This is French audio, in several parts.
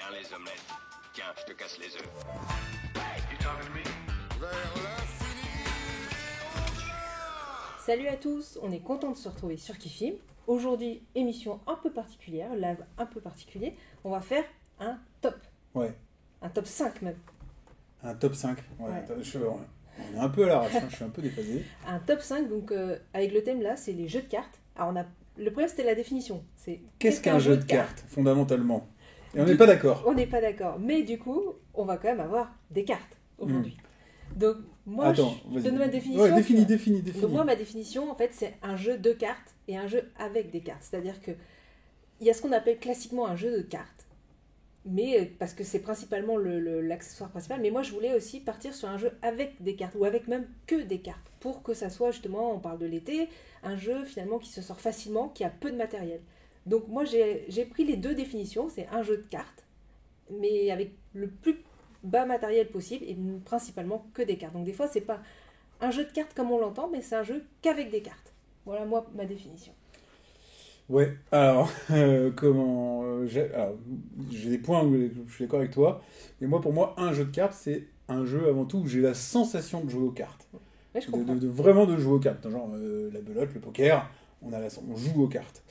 bien les omelettes. Tiens, je te casse les œufs. Salut à tous, on est content de se retrouver sur Kifim. Aujourd'hui, émission un peu particulière, live un peu particulier. On va faire un top. Ouais. Un top 5 même. Un top 5. Ouais. Ouais. On est un peu à l'arrache, je suis un peu déphasé. Un top 5, donc avec le thème là, c'est les jeux de cartes. Alors le problème c'était la définition. C'est Qu'est-ce qu'un jeu de cartes, fondamentalement? Et on n'est Du- pas d'accord. On n'est pas d'accord. Mais du coup, on va quand même avoir des cartes aujourd'hui. Donc moi, Attends, je vas-y. donne ma définition. Ouais, définis. Donc moi, ma définition, en fait, c'est un jeu de cartes et un jeu avec des cartes. C'est-à-dire que il y a ce qu'on appelle classiquement un jeu de cartes, mais parce que c'est principalement l'accessoire principal. Mais moi, je voulais aussi partir sur un jeu avec des cartes ou avec même que des cartes pour que ça soit justement, on parle de l'été, un jeu finalement qui se sort facilement, qui a peu de matériel. Donc moi, j'ai pris les deux définitions. C'est un jeu de cartes, mais avec le plus bas matériel possible et principalement que des cartes. Donc des fois, c'est pas un jeu de cartes comme on l'entend, mais c'est un jeu qu'avec des cartes. Voilà moi ma définition. Ouais, alors, j'ai des points où je suis d'accord avec toi. Et moi, pour moi, un jeu de cartes, c'est un jeu avant tout où j'ai la sensation de jouer aux cartes. Ouais, je comprends. Vraiment de jouer aux cartes. Genre la belote, le poker, on joue aux cartes.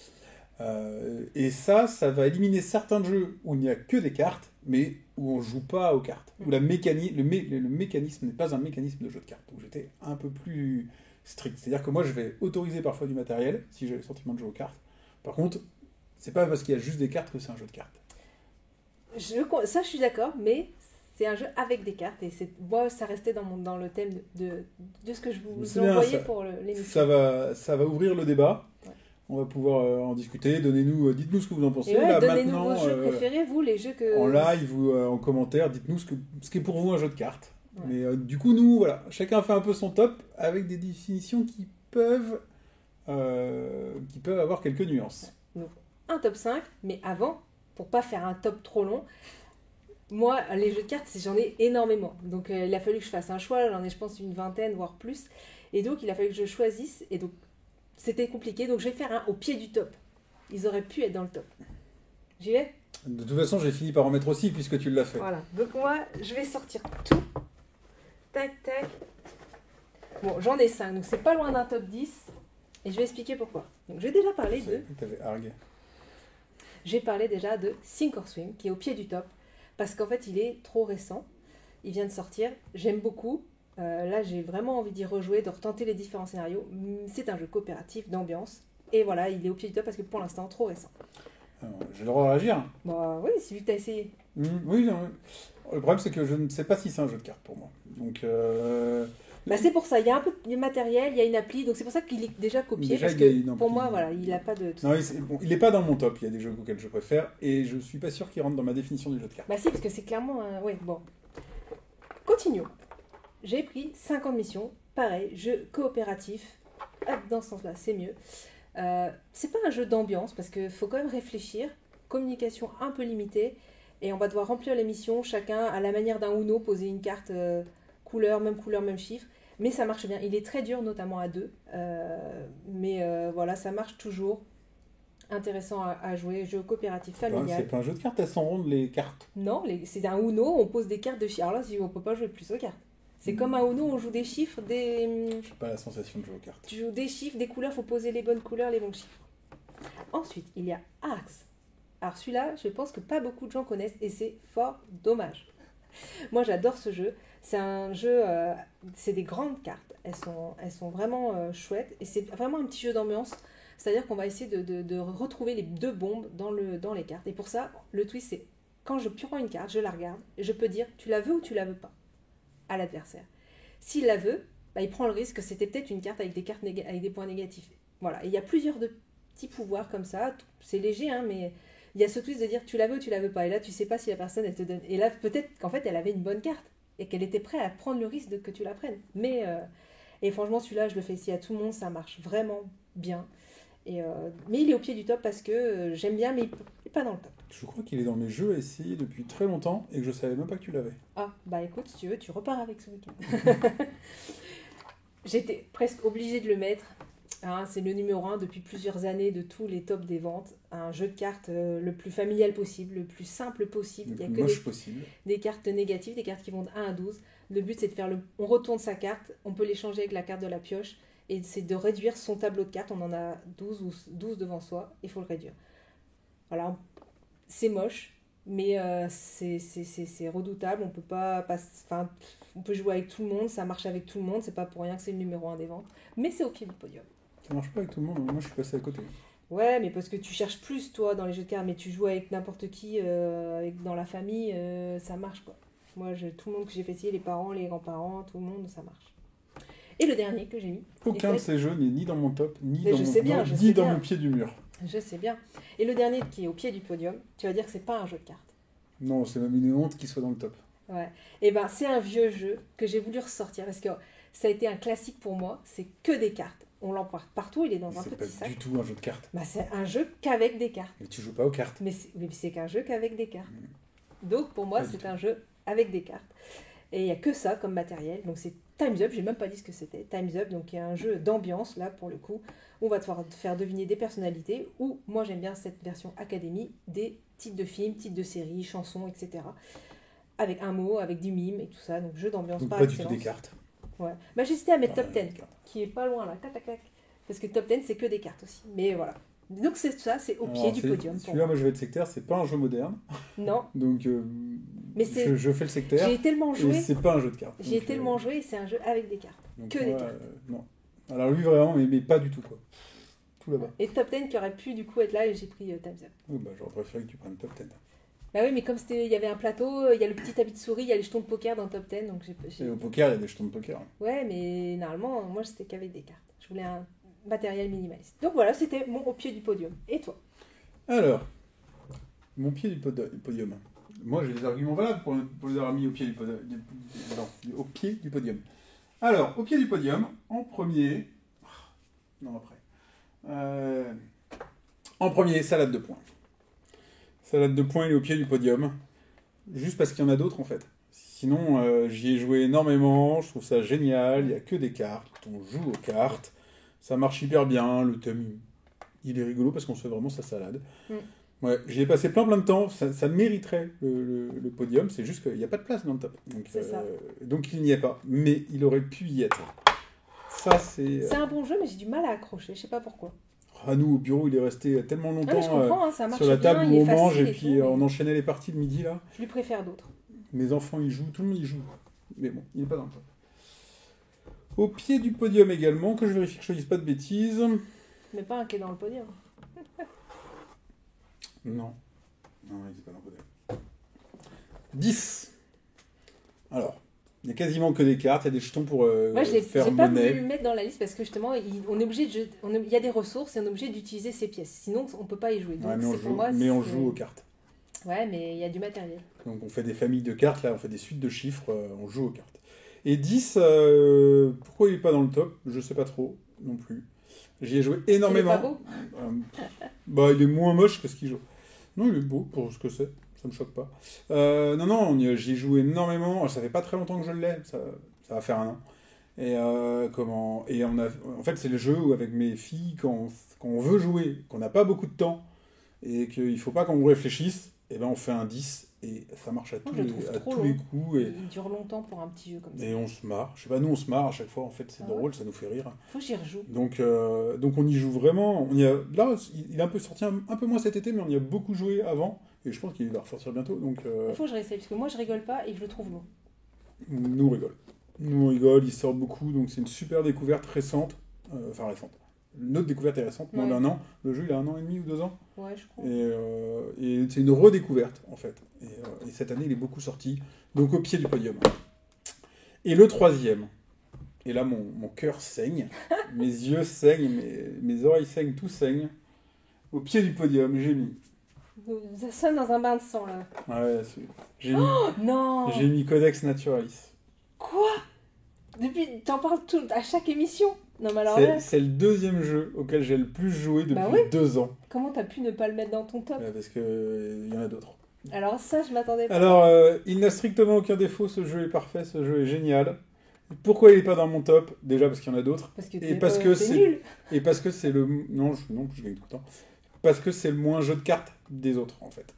Et ça va éliminer certains jeux où il n'y a que des cartes, mais où on ne joue pas aux cartes. Où le mécanisme n'est pas un mécanisme de jeu de cartes. Donc j'étais un peu plus strict. C'est-à-dire que moi, je vais autoriser parfois du matériel, si j'ai le sentiment de jouer aux cartes. Par contre, c'est pas parce qu'il y a juste des cartes que c'est un jeu de cartes. Ça, je suis d'accord, mais c'est un jeu avec des cartes. Et moi, ça restait dans le thème de ce que je vous ai envoyé pour l'émission. Ça va ouvrir le débat. Ouais. On va pouvoir en discuter. Dites-nous ce que vous en pensez. Et ouais, Là, donnez-nous maintenant, vos jeux préférés, vous, les jeux que... en live ou en commentaire, dites-nous ce qu'est pour vous un jeu de cartes. Ouais. Mais du coup, nous, voilà, chacun fait un peu son top avec des définitions qui peuvent avoir quelques nuances. Donc, un top 5, mais avant, pour pas faire un top trop long, moi, les jeux de cartes, j'en ai énormément. Donc, il a fallu que je fasse un choix. J'en ai, je pense, une vingtaine, voire plus. Et donc, il a fallu que je choisisse. Et donc, c'était compliqué. Donc, je vais faire un au pied du top. Ils auraient pu être dans le top. J'y vais ? De toute façon, j'ai fini par en mettre aussi puisque tu l'as fait. Voilà. Donc, moi, je vais sortir tout. Tac, tac. Bon, j'en ai 5. Donc, c'est pas loin d'un top 10. Et je vais expliquer pourquoi. Donc, j'ai déjà parlé de... T'avais Arg. J'ai parlé déjà de Sink or Swim, qui est au pied du top, parce qu'en fait, il est trop récent. Il vient de sortir. J'aime beaucoup. Là, j'ai vraiment envie d'y rejouer, de retenter les différents scénarios. C'est un jeu coopératif, d'ambiance. Et voilà, il est au pied du top parce que pour l'instant, trop récent. Alors, j'ai le droit de réagir. Bon, oui, c'est lui que t'as essayé. Oui, non. Le problème, c'est que je ne sais pas si c'est un jeu de cartes pour moi. Donc, Bah, c'est pour ça. Il y a un peu de matériel, il y a une appli, donc c'est pour ça qu'il est déjà copié. Déjà, parce il y a que une pour appli. moi, voilà, il n'a pas de... non, il n'est pas dans mon top. Il y a des jeux auxquels je préfère et je suis pas sûr qu'il rentre dans ma définition du jeu de cartes. Bah si, parce que c'est clairement un... Oui, bon. Continuons. J'ai pris 50 missions. Pareil, jeu coopératif. Hop, dans ce sens-là, c'est mieux. C'est pas un jeu d'ambiance, parce qu'il faut quand même réfléchir. Communication un peu limitée. Et on va devoir remplir les missions, chacun à la manière d'un Uno, poser une carte couleur, même chiffre. Mais ça marche bien. Il est très dur, notamment à deux. Mais voilà, ça marche toujours. Intéressant à jouer. Jeu coopératif familial. C'est pas un jeu de cartes, elles sont rondes les cartes. Non, c'est un Uno, on pose des cartes de chiffres. Alors là, on peut pas jouer plus aux cartes. C'est comme un Uno, on joue des chiffres, J'ai pas la sensation de jouer aux cartes. Tu joues des chiffres, des couleurs, faut poser les bonnes couleurs, les bons chiffres. Ensuite, il y a Arx. Alors celui-là, je pense que pas beaucoup de gens connaissent et c'est fort dommage. Moi, j'adore ce jeu. C'est un jeu, c'est des grandes cartes. Elles sont vraiment chouettes et c'est vraiment un petit jeu d'ambiance. C'est-à-dire qu'on va essayer de retrouver les deux bombes dans les cartes. Et pour ça, le twist, c'est quand je prends une carte, je la regarde et je peux dire tu la veux ou tu la veux pas à l'adversaire. S'il la veut, bah, il prend le risque que c'était peut-être une carte avec des cartes avec des points négatifs. Voilà. Et il y a plusieurs petits pouvoirs comme ça. C'est léger, hein, mais il y a ce twist de dire tu la veux ou tu la veux pas. Et là, tu sais pas si la personne elle te donne. Et là, peut-être qu'en fait, elle avait une bonne carte et qu'elle était prête à prendre le risque de que tu la prennes. Mais et franchement, celui-là, je le fais ici à tout le monde, ça marche vraiment bien. Mais il est au pied du top parce que j'aime bien, mais il n'est pas dans le top. Je crois qu'il est dans mes jeux à essayer depuis très longtemps et que je savais même pas que tu l'avais. Ah, bah écoute, si tu veux, tu repars avec ce week-end. J'étais presque obligée de le mettre. Hein, c'est le numéro 1 depuis plusieurs années de tous les tops des ventes. Un jeu de cartes le plus familial possible, le plus simple possible. Le Il n'y a plus que moche possible. des cartes négatives, des cartes qui vont de 1 à 12. Le but, c'est de faire on retourne sa carte, on peut l'échanger avec la carte de la pioche, et c'est de réduire son tableau de cartes. On en a 12 ou 12 devant soi, il faut le réduire. Voilà, c'est moche, mais c'est redoutable. On peut enfin, on peut jouer avec tout le monde, ça marche avec tout le monde, c'est pas pour rien que c'est le numéro 1 des ventes. Mais c'est au pied du podium. Ça marche pas avec tout le monde, moi je suis passé à côté. Ouais, mais parce que tu cherches plus, toi, dans les jeux de cartes, mais tu joues avec n'importe qui, dans la famille, ça marche, quoi. Moi, tout le monde que j'ai fait essayer, les parents, les grands-parents, tout le monde, ça marche. Et le dernier que j'ai mis... Aucun de ces jeux n'est ni dans mon top, ni Mais dans, je mon, sais bien, non, je ni sais dans bien. mon pied du mur. Je sais bien. Et le dernier qui est au pied du podium, tu vas dire que c'est pas un jeu de cartes. Non, c'est même une honte qu'il soit dans le top. Ouais. Et ben, c'est un vieux jeu que j'ai voulu ressortir, parce que ça a été un classique pour moi, c'est que des cartes. On l'emporte partout, il est dans un C'est petit pas sac. du tout un jeu de cartes. Bah, c'est un jeu qu'avec des cartes. Mais tu joues pas aux cartes. Mais c'est qu'un jeu qu'avec des cartes. Donc pour moi, Pas du c'est un jeu avec des cartes. Et il n'y a que ça comme matériel. Donc c'est Time's Up, j'ai même pas dit ce que c'était. Time's Up, donc il y a un jeu d'ambiance, là pour le coup. On va te faire deviner des personnalités. Ou moi j'aime bien cette version académie, des titres de films, titres de séries, chansons, etc. Avec un mot, avec du mime et tout ça. Donc jeu d'ambiance Donc par pas du excellence. tout des cartes. Ouais. Bah j'hésitais à mettre Ah, Top 10, des cartes. qui est pas loin là. Tac, tac, tac. Parce que Top 10 c'est que des cartes aussi. Mais voilà. Donc c'est ça, c'est au pied Alors, du podium. Pour Celui-là, moi. moi je vais être sectaire, c'est pas un jeu moderne. Non, Donc mais c'est... je fais le sectaire. J'ai tellement Et joué. c'est pas un jeu de cartes. J'ai Donc, tellement joué et c'est un jeu avec des cartes. donc que des moi, cartes. non. Alors lui vraiment, mais pas du tout quoi. Tout là-bas. Et Top 10 qui aurait pu du coup être là et j'ai pris Time's Up. Oh, bah, j'aurais préféré que tu prennes top 10. Bah oui, mais comme il y avait un plateau, il y a le petit habit de souris, il y a les jetons de poker dans Top 10, donc Et au poker, il y a des jetons de poker. Ouais, mais normalement, moi c'était qu'avec des cartes. Je voulais un matériel minimaliste. Donc voilà, c'était mon au pied du podium. Et toi? Alors, mon pied du podium. Moi, j'ai des arguments valables pour les avoir mis au pied du podium. Non, au pied du podium. Alors, au pied du podium, en premier... Non, après. En premier, salade de poing. Salade de poing, il est au pied du podium. Juste parce qu'il y en a d'autres, en fait. Sinon, j'y ai joué énormément. Je trouve ça génial. Il n'y a que des cartes. On joue aux cartes. Ça marche hyper bien. Le thème, il est rigolo parce qu'on se fait vraiment sa salade. Ouais, j'y ai passé plein de temps. Ça mériterait le podium. C'est juste qu'il n'y a pas de place dans le top. Donc, C'est ça. donc il n'y est pas. Mais il aurait pu y être. Ça, c'est... C'est un bon jeu, mais j'ai du mal à accrocher, je sais pas pourquoi. À nous, au bureau, il est resté tellement Ah, longtemps mais je comprends, hein, ça marche sur la table bien, où il on est mange facile et puis tout, mais on enchaînait les parties le midi là. je lui préfère d'autres. Mes enfants y jouent, tout le monde y joue. Mais bon, il n'est pas dans le top. Au pied du podium également, que je vérifie que je ne dise pas de bêtises. Mais pas un qui est dans le podium. Non. Non, il n'est pas dans le podium. 10. Alors, il n'y a quasiment que des cartes, il y a des jetons pour Moi, j'ai faire pas voulu monnaie. le mettre dans la liste parce que justement, on est obligé il y a des ressources et on est obligé d'utiliser ces pièces. Sinon, on peut pas y jouer. Donc, Ouais, mais on c'est pour joue, moi, on c'est- joue aux cartes. Ouais, mais il y a du matériel. Donc on fait des familles de cartes, là on fait des suites de chiffres, on joue aux cartes. Et 10, pourquoi il n'est pas dans le top? Je sais pas trop non plus. J'y ai joué énormément. Il est pas beau Bah il est moins moche que ce qu'il joue. Non, il est beau pour ce que c'est, ça me choque pas. Non, j'y ai joué énormément, ça fait pas très longtemps que je l'ai, ça va faire un an. Et en fait c'est le jeu où avec mes filles, quand on veut jouer, qu'on n'a pas beaucoup de temps, et qu'il faut pas qu'on réfléchisse, et ben on fait un 10 et ça marche à tous, je le trouve trop les long. coups Il dure longtemps pour un petit jeu comme ça. et on se marre. Je sais pas, nous on se marre à chaque fois en fait, c'est Ah drôle, ça nous fait rire. Faut que j'y rejoue. Donc on y joue vraiment. Là il est un peu sorti un peu moins cet été, mais on y a beaucoup joué avant et je pense qu'il va ressortir bientôt. Donc Il faut que je réessaye parce que moi je rigole pas et je le trouve long. nous on rigole. Nous on rigole, il sort beaucoup, donc c'est une super découverte récente. Enfin récente. Notre découverte est récente, moins Ouais. d'un an. Le jeu il a 1 an et demi ou 2 ans. Ouais, je crois. Et c'est une redécouverte, en fait. Et cette année, il est beaucoup sorti. Donc, au pied du podium. Et le troisième. Et là, mon cœur saigne. Mes yeux saignent. Mes oreilles saignent. Tout saigne. Au pied du podium, j'ai mis... Nous sommes dans un bain de sang là. Ouais, j'ai mis, Non. j'ai mis Codex Naturalis. Quoi? Depuis, t'en parles à chaque émission. Non mais alors là, C'est le deuxième jeu auquel j'ai le plus joué depuis Bah oui. 2 ans. comment t'as pu ne pas le mettre dans ton top? Parce qu'il y en a d'autres. Alors ça, je m'attendais pas. Alors, il n'a strictement aucun défaut, ce jeu est parfait, ce jeu est génial. Pourquoi il est pas dans mon top? Déjà parce qu'il y en a d'autres. Parce que Et parce que t'es c'est nul. et parce que c'est le non, je gagne tout le temps. Parce que c'est le moins jeu de cartes des autres en fait.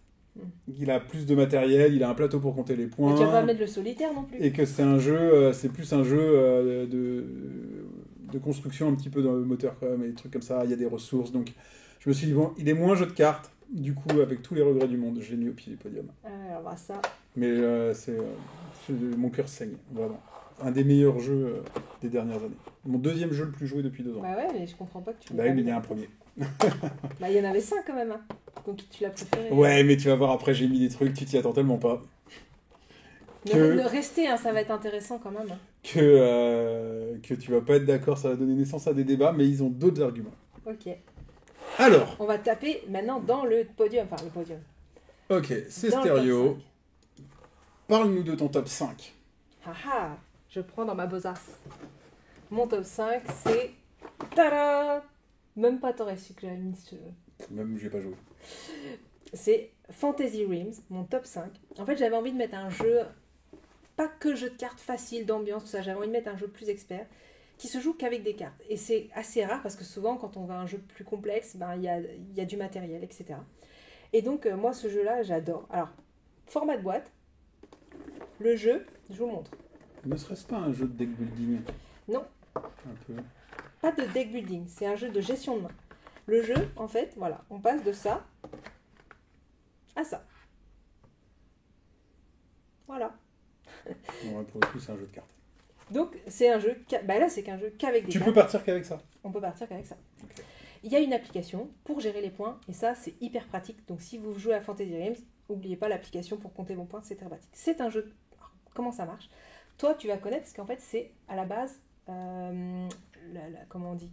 Il a plus de matériel, il a un plateau pour compter les Mais tu vas pas points mettre le solitaire non plus. et que c'est un jeu c'est plus un jeu de construction un petit peu dans le moteur quand même et des trucs comme ça, il y a des ressources donc je me suis dit bon, il est moins jeu de cartes. Du coup, avec tous les regrets du monde, je l'ai mis au pied du podium. Alors bah, ça. Mais mon cœur saigne, vraiment. Un des meilleurs jeux des dernières années. Mon deuxième jeu le plus joué depuis 2 ans. Bah ouais, mais je comprends pas que tu. Bah oui, mais il y a un premier. Bah il y en avait 5 quand même. Hein. Donc tu l'as préféré. Ouais, mais tu vas voir, après j'ai mis des trucs, tu t'y attends tellement pas. Restez, hein, ça va être intéressant quand même. Hein. Que tu vas pas être d'accord, ça va donner naissance à des débats, mais ils ont d'autres arguments. Ok. Alors, On va taper maintenant dans le podium. Enfin, le podium. ok, c'est Dans le stéréo. top 5. Parle-nous de ton top 5. Haha, je prends dans ma besace. Mon top 5, c'est. Tada! Même pas t'aurais su que j'avais mis ce. Même j'ai pas joué. C'est Fantasy Realms, mon top 5. En fait, j'avais envie de mettre un jeu, pas que jeu de cartes facile, d'ambiance, tout ça. J'avais envie de mettre un jeu plus expert, qui se joue qu'avec des cartes. Et c'est assez rare parce que souvent, quand on va à un jeu plus complexe, ben, y a du matériel, etc. Et donc, moi, ce jeu-là, j'adore. Alors, format de boîte, le jeu, je vous montre. Ne serait-ce pas un jeu de deck building? Non. Un peu. Pas de deck building, c'est un jeu de gestion de main. Le jeu, en fait, voilà, on passe de ça à ça. Voilà. Bon, ouais, pour le coup, c'est un jeu de cartes. Donc, c'est un jeu... Bah là, c'est qu'un jeu qu'avec des Tu cartes. peux partir qu'avec ça. On peut partir qu'avec ça. Ok. Il y a une application pour gérer les points, et ça, c'est hyper pratique. Donc, si vous jouez à Fantasy Realms, n'oubliez pas l'application pour compter vos points, c'est très pratique. C'est un jeu... Alors, comment ça marche? Toi, tu vas connaître, parce qu'en fait, c'est à la base... comment on dit?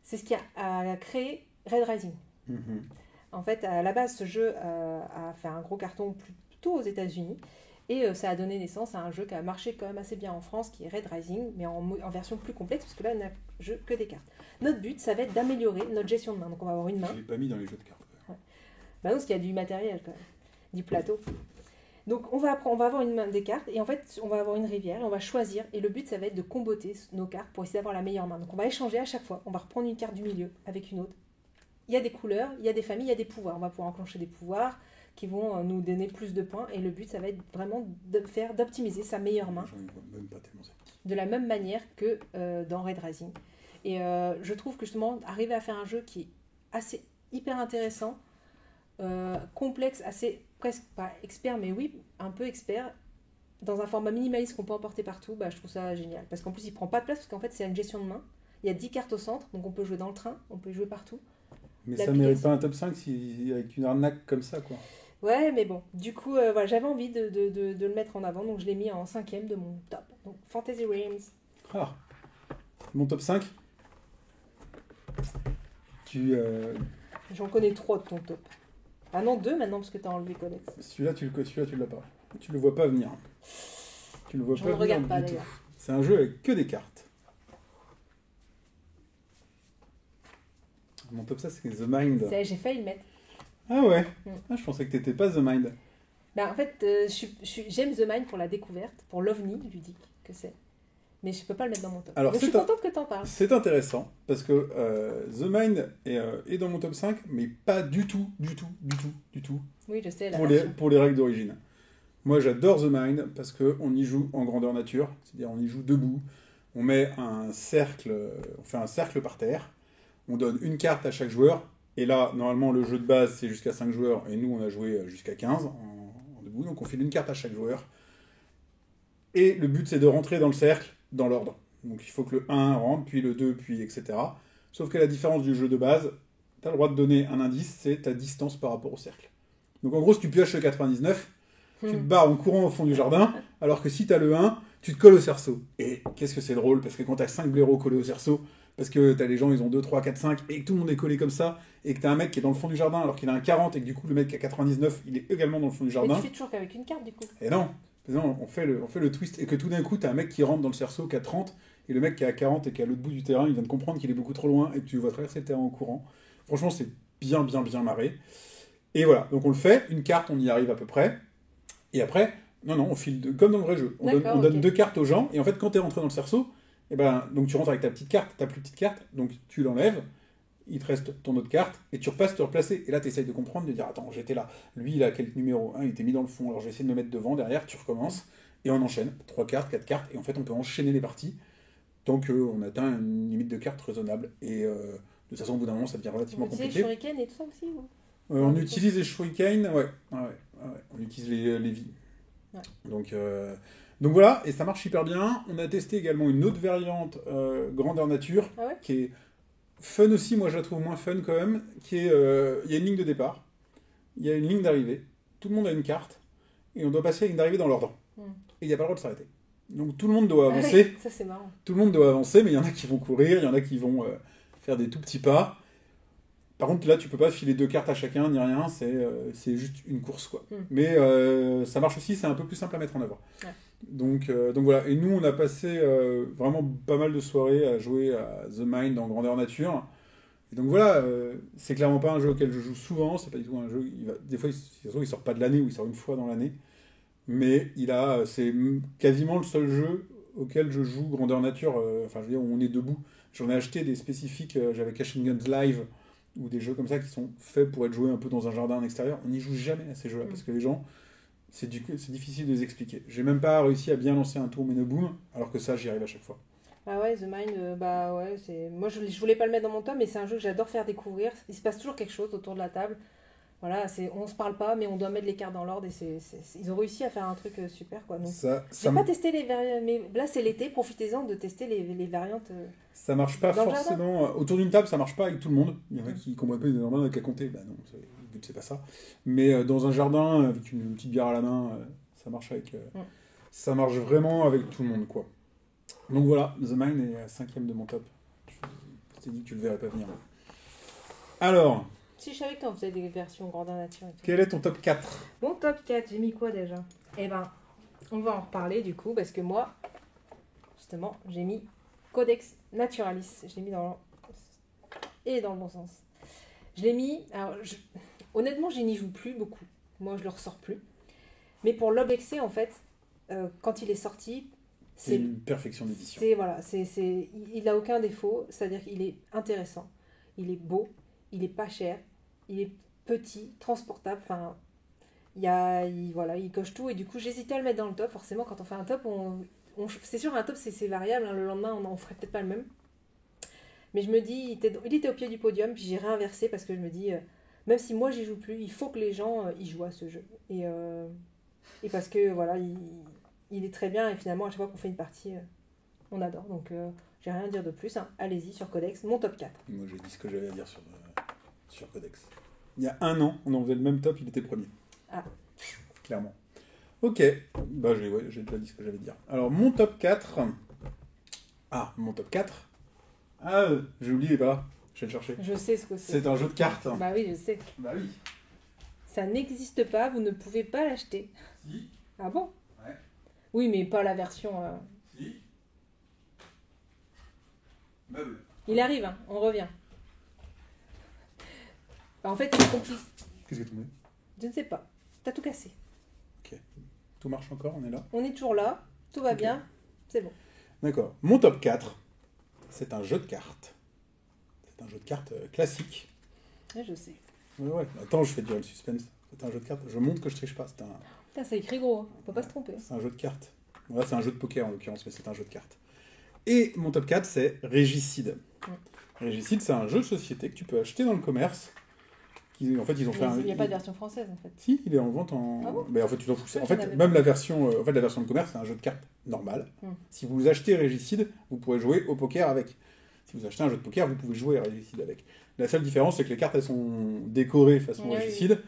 C'est ce qui a créé Red Rising. Mhm. En fait, à la base, ce jeu a fait un gros carton plutôt aux États-Unis. Et ça a donné naissance à un jeu qui a marché quand même assez bien en France, qui est Red Rising, mais en version plus complexe, parce que là, on n'a jeu que des cartes. Notre but, ça va être d'améliorer notre gestion de main. Donc, on va avoir une main. Je l'ai pas mis dans les jeux de cartes. Bah non, parce qu'il y a du matériel quand même, du plateau. Donc, on va avoir une main des cartes, et en fait, on va avoir une rivière, et on va choisir. Et le but, ça va être de comboter nos cartes pour essayer d'avoir la meilleure main. Donc, on va échanger à chaque fois. On va reprendre une carte du milieu avec une autre. Il y a des couleurs, il y a des familles, il y a des pouvoirs. On va pouvoir enclencher des pouvoirs qui vont nous donner plus de points. Et le but, ça va être vraiment d'optimiser sa meilleure main J'en ai même pas tellement ça. de la même manière que dans Red Rising. Et je trouve que justement, arriver à faire un jeu qui est assez hyper intéressant, complexe, assez presque pas expert, mais oui, un peu expert, dans un format minimaliste qu'on peut emporter partout, bah, je trouve ça génial. Parce qu'en plus, il prend pas de place, parce qu'en fait, c'est une gestion de main. Il y a 10 cartes au centre, donc on peut jouer dans le train, on peut jouer partout. Mais ça mérite pas un top 5 avec une arnaque comme ça, quoi. Ouais, mais bon, du coup, voilà, j'avais envie de le mettre en avant, donc je l'ai mis en 5e de mon top. Donc, Fantasy Realms. Ah. Mon top 5 J'en connais 3 de ton top. Ah non, 2 maintenant, parce que t'as enlevé Codex. Celui-là, tu l'as pas. Tu le vois pas venir. Tu le vois Je pas ne venir regarde pas, du tout. d'ailleurs. C'est un jeu avec que des cartes. Mon top 5, c'est The Mind. J'ai failli le mettre. Ah ouais. Mm. Ah, je pensais que t'étais pas The Mind. Bah, en fait, j'aime The Mind pour la découverte, pour l'ovni ludique que c'est. Mais je peux pas le mettre dans mon top. Alors, mais je suis contente que t'en parles. C'est intéressant, parce que The Mind est dans mon top 5, mais pas du tout. Oui, je sais, la pour version. les règles d'origine. Moi, j'adore The Mind parce qu'on y joue en grandeur nature, c'est-à-dire on y joue debout. On met on fait un cercle par terre, on donne une carte à chaque joueur, et là, normalement, le jeu de base, c'est jusqu'à 5 joueurs, et nous, on a joué jusqu'à 15 en debout, donc on file une carte à chaque joueur. Et le but, c'est de rentrer dans le cercle dans l'ordre. Donc il faut que le 1 rentre, puis le 2, puis etc. Sauf que la différence du jeu de base, tu as le droit de donner un indice, c'est ta distance par rapport au cercle. Donc en gros, si tu pioches le 99, tu te barres en courant au fond du jardin, alors que si tu as le 1, tu te colles au cerceau. Et qu'est-ce que c'est drôle, parce que quand tu as 5 blaireaux collés au cerceau, parce que tu as les gens, ils ont 2, 3, 4, 5, et que tout le monde est collé comme ça, et que tu as un mec qui est dans le fond du jardin, alors qu'il a un 40, et que du coup, le mec qui a 99, il est également dans le fond du Mais jardin. tu fais toujours qu'avec une carte, du coup. Et non, on fait le twist, et que tout d'un coup, tu as un mec qui rentre dans le cerceau qui a 30, et le mec qui est à 40 et qui est à l'autre bout du terrain, il vient de comprendre qu'il est beaucoup trop loin, et que tu vas traverser le terrain en courant. Franchement, c'est bien marré. Et voilà, donc on le fait, une carte, on y arrive à peu près. Et après, Non, on file comme dans le vrai jeu. On donne ok. 2 cartes aux gens, et en fait, quand tu es rentré dans le cerceau, et ben, donc tu rentres avec ta petite carte, ta plus petite carte, donc tu l'enlèves, il te reste ton autre carte, et tu repasses te replacer. Et là, tu essayes de comprendre, de dire, attends, j'étais là. Lui, il a quel numéro 1, il était mis dans le fond, alors je vais essayer de me mettre devant, derrière, tu recommences, et on enchaîne. 3 cartes, 4 cartes, et en fait, on peut enchaîner les parties, tant qu'on atteint une limite de cartes raisonnable. Et de toute façon, au bout d'un moment, ça devient relativement Vous utilisez compliqué. le shuriken et tout ça aussi ou... On utilise les shurikens, ouais. On utilise les vies. Ouais. Donc voilà, et ça marche hyper bien. On a testé également une autre variante grandeur nature, Ah ouais? qui est fun aussi, moi je la trouve moins fun quand même, qui est, il y a une ligne de départ, il y a une ligne d'arrivée, tout le monde a une carte, et on doit passer la ligne d'arrivée dans l'ordre. Et il n'y a pas le droit de s'arrêter. Donc tout le monde doit avancer. Ah ouais, ça c'est marrant. Tout le monde doit avancer, mais il y en a qui vont courir, il y en a qui vont faire des tout petits pas. Par contre, là, tu peux pas filer 2 cartes à chacun, ni rien, c'est juste une course, quoi. Mais ça marche aussi, c'est un peu plus simple à mettre en œuvre. Ouais. Donc voilà, et nous, on a passé vraiment pas mal de soirées à jouer à The Mind en grandeur nature. Et donc voilà, c'est clairement pas un jeu auquel je joue souvent, c'est pas du tout un jeu, des fois, il sort pas de l'année, ou il sort une fois dans l'année. Mais c'est quasiment le seul jeu auquel je joue grandeur nature, enfin je veux dire, où on est debout. J'en ai acheté des spécifiques, j'avais Cash and Guns Live, ou des jeux comme ça qui sont faits pour être joués un peu dans un jardin en extérieur. On n'y joue jamais à ces jeux-là, parce que les gens, c'est difficile de les expliquer. J'ai même pas réussi à bien lancer un tour Boom, alors que ça, j'y arrive à chaque fois. Ah ouais, The Mind, bah ouais, c'est... Moi je voulais pas le mettre dans mon top, mais c'est un jeu que j'adore faire découvrir. Il se passe toujours quelque chose autour de la table. Voilà, on se parle pas, mais on doit mettre les cartes dans l'ordre et ils ont réussi à faire un truc super, quoi. Donc, j'ai pas testé les variantes, mais là c'est l'été, profitez-en de tester les variantes. Ça marche pas dans le forcément. Autour d'une table, ça marche pas avec tout le monde. Il y en a qui comprennent pas, ils disent non, on n'a qu'à compter. Bah non, le but c'est pas ça. Mais dans un jardin, avec une petite bière à la main, ça marche ça marche vraiment avec tout le monde, quoi. Donc voilà, The Mind est 5ème de mon top. Je t'ai dit que tu le verrais pas venir. Alors. Si je savais que t'en faisais des versions grandeur nature. Quel est ton top 4? Mon top 4, j'ai mis quoi déjà? Eh ben, on va en reparler du coup, parce que moi, justement, j'ai mis Codex Naturalis. Je l'ai mis dans le bon sens. Je l'ai mis... Alors, honnêtement, je n'y joue plus beaucoup. Moi, je le ressors plus. Mais pour l'Obexé, en fait, quand il est sorti... C'est une perfection d'édition. Voilà, il n'a aucun défaut. C'est-à-dire qu'il est intéressant. Il est beau. Il est pas cher. Il est petit, transportable. Enfin, il coche tout. Et du coup, j'hésitais à le mettre dans le top. Forcément, quand on fait un top, c'est sûr, un top, c'est variable. Hein. Le lendemain, on ferait peut-être pas le même. Mais je me dis, il était au pied du podium. Puis j'ai réinversé parce que je me dis, même si moi, j'y joue plus, il faut que les gens y jouent à ce jeu. Et parce que, voilà, il est très bien. Et finalement, à chaque fois qu'on fait une partie, on adore. Donc, j'ai rien à dire de plus. Hein. Allez-y sur Codex, mon top 4. Moi, j'ai dit ce que j'avais à dire sur Codex. Il y a 1 an, on en faisait le même top, il était premier. Ah. Clairement. Ok, bah j'ai déjà dit ce que j'avais à dire. Alors, mon top 4... Ah, mon top 4. Ah, j'ai oublié, bah, je vais le chercher. Je sais ce que c'est. C'est un jeu de cartes. Bah oui, je sais. Bah oui. Ça n'existe pas, vous ne pouvez pas l'acheter. Si. Ah bon? Ouais. Oui, mais pas la version... Si. Bah oui. Il arrive, hein, on revient. Bah, en fait, c'est compliqué. Qu'est-ce que tu mets? Je ne sais pas. T'as tout cassé. Ok. Tout marche encore, on est là? On est toujours là, tout va Ok. bien, c'est bon. D'accord. Mon top 4, c'est un jeu de cartes. C'est un jeu de cartes classique. Ouais, je sais. Ouais. Attends, je fais durer le suspense. C'est un jeu de cartes. Je montre que je triche pas. Putain, ça écrit gros, hein. On peut pas se tromper. C'est un jeu de cartes. Voilà, c'est un jeu de poker en l'occurrence, mais c'est un jeu de cartes. Et mon top 4, c'est Régicide. Régicide, c'est un jeu de société que tu peux acheter dans le commerce. En fait, ils ont fait Il n'y a pas de version française, en fait. Si, il est en vente en... Ah bon? Mais en fait, tu t'en fous. Ouais, En j'en fait, avais même la version de commerce, c'est un jeu de cartes normal. Si vous achetez Régicide, vous pourrez jouer au poker avec. Si vous achetez un jeu de poker, vous pouvez jouer à Régicide avec. La seule différence, c'est que les cartes, elles sont décorées façon Régicide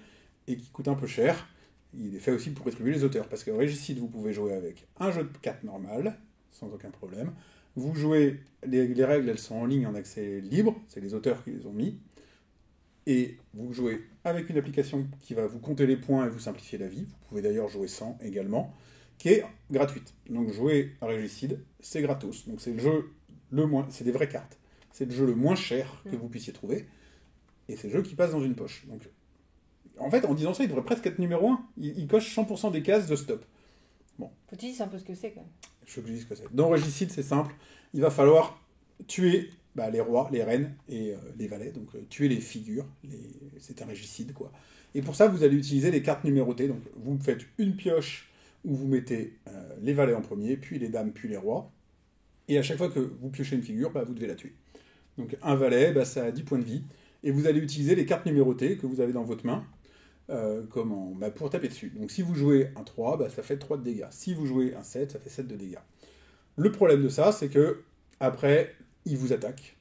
et qui coûtent un peu cher. Il est fait aussi pour rétribuer les auteurs. Parce que Régicide, vous pouvez jouer avec un jeu de cartes normal, sans aucun problème. Vous jouez... Les règles, elles sont en ligne en accès libre. C'est les auteurs qui les ont mis. Et vous jouez avec une application qui va vous compter les points et vous simplifier la vie. Vous pouvez d'ailleurs jouer sans également, qui est gratuite. Donc jouer à Régicide, c'est gratos. Donc c'est le jeu le moins... C'est des vraies cartes. C'est le jeu le moins cher que vous puissiez trouver. Et c'est le jeu qui passe dans une poche. Donc, en fait, en disant ça, il devrait presque être numéro 1. Il coche 100% des cases de stop. Bon. Faut que tu dises un peu ce que c'est quand même. Je veux que je dise ce que c'est. Dans Régicide, c'est simple. Il va falloir tuer les rois, les reines et les valets. Donc tuer les figures. C'est un régicide, quoi. Et pour ça, vous allez utiliser les cartes numérotées. Donc vous faites une pioche où vous mettez les valets en premier, puis les dames, puis les rois. Et à chaque fois que vous piochez une figure, vous devez la tuer. Donc un valet, ça a 10 points de vie. Et vous allez utiliser les cartes numérotées que vous avez dans votre main pour taper dessus. Donc si vous jouez un 3, ça fait 3 de dégâts. Si vous jouez un 7, ça fait 7 de dégâts. Le problème de ça, c'est que après, ils vous attaquent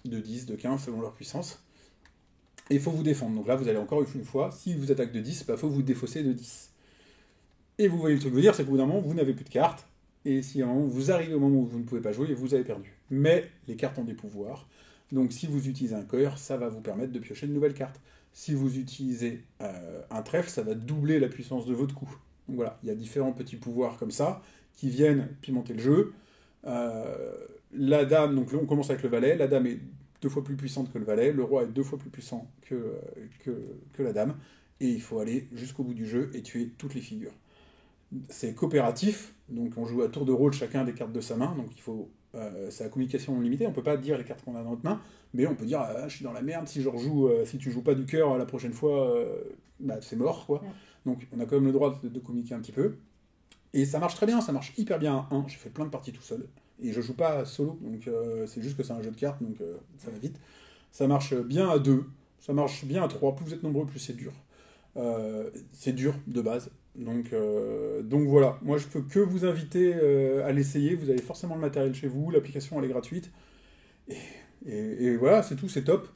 de 10, de 15, selon leur puissance. Et il faut vous défendre. Donc là, vous allez encore une fois, s'ils vous attaquent de 10, il faut vous défausser de 10. Et vous voyez le truc que je veux dire, c'est qu'au bout d'un moment, vous n'avez plus de cartes. Et si à un moment, vous arrivez au moment où vous ne pouvez pas jouer, vous avez perdu. Mais les cartes ont des pouvoirs. Donc si vous utilisez un cœur, ça va vous permettre de piocher de nouvelles cartes. Si vous utilisez un trèfle, ça va doubler la puissance de votre coup. Donc voilà, il y a différents petits pouvoirs comme ça qui viennent pimenter le jeu. La dame, donc là on commence avec le valet, la dame est 2 fois plus puissante que le valet, le roi est 2 fois plus puissant que la dame, et il faut aller jusqu'au bout du jeu et tuer toutes les figures. C'est coopératif, donc on joue à tour de rôle chacun des cartes de sa main, donc il faut... c'est la communication limitée, on peut pas dire les cartes qu'on a dans notre main, mais on peut dire je suis dans la merde, si je rejoue, si tu joues pas du cœur la prochaine fois, c'est mort, quoi. Ouais. Donc on a quand même le droit de communiquer un petit peu. Et ça marche très bien, ça marche hyper bien à 1, j'ai fait plein de parties tout seul, et je joue pas solo, donc c'est juste que c'est un jeu de cartes, donc ça va vite. Ça marche bien à 2, ça marche bien à 3, plus vous êtes nombreux, plus c'est dur. C'est dur de base. Donc voilà, moi je peux que vous inviter à l'essayer, vous avez forcément le matériel chez vous, l'application elle est gratuite, et voilà, c'est tout, c'est top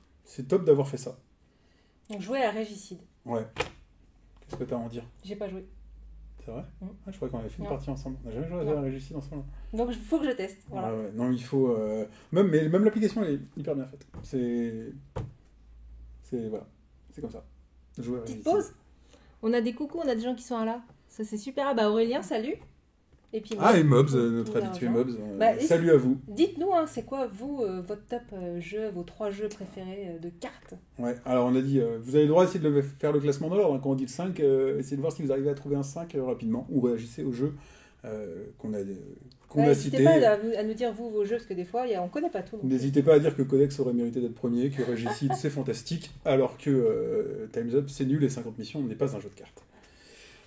d'avoir fait ça. Donc jouer à Régicide. Ouais. Qu'est-ce que t'as à en dire? J'ai pas joué. C'est vrai? Je croyais qu'on avait fait une partie ensemble, on n'a jamais joué à Régicide ensemble. Donc il faut que je teste, voilà. Ouais. Non, il faut... Même l'application elle est hyper bien faite, voilà, c'est comme ça. Jouer à Petite Régicide. pause. On a des coucous, on a des gens qui sont là. Ça c'est super. Aurélien, salut. Et puis et Mobs, notre habitué Mobs. Salut à vous. Dites-nous, c'est quoi vous, votre top jeu, vos 3 jeux préférés de cartes? Ouais, alors on a dit, vous avez le droit d'essayer de faire le classement dans l'ordre. Quand on dit le 5, essayez de voir si vous arrivez à trouver un 5 rapidement, ou réagissez aux jeux qu'on a cités. N'hésitez pas à nous dire vos jeux, parce que des fois, on connaît pas tout. N'hésitez pas à dire que Codex aurait mérité d'être premier, que Régicide c'est fantastique, alors que Time's Up c'est nul et 50 missions n'est pas un jeu de cartes.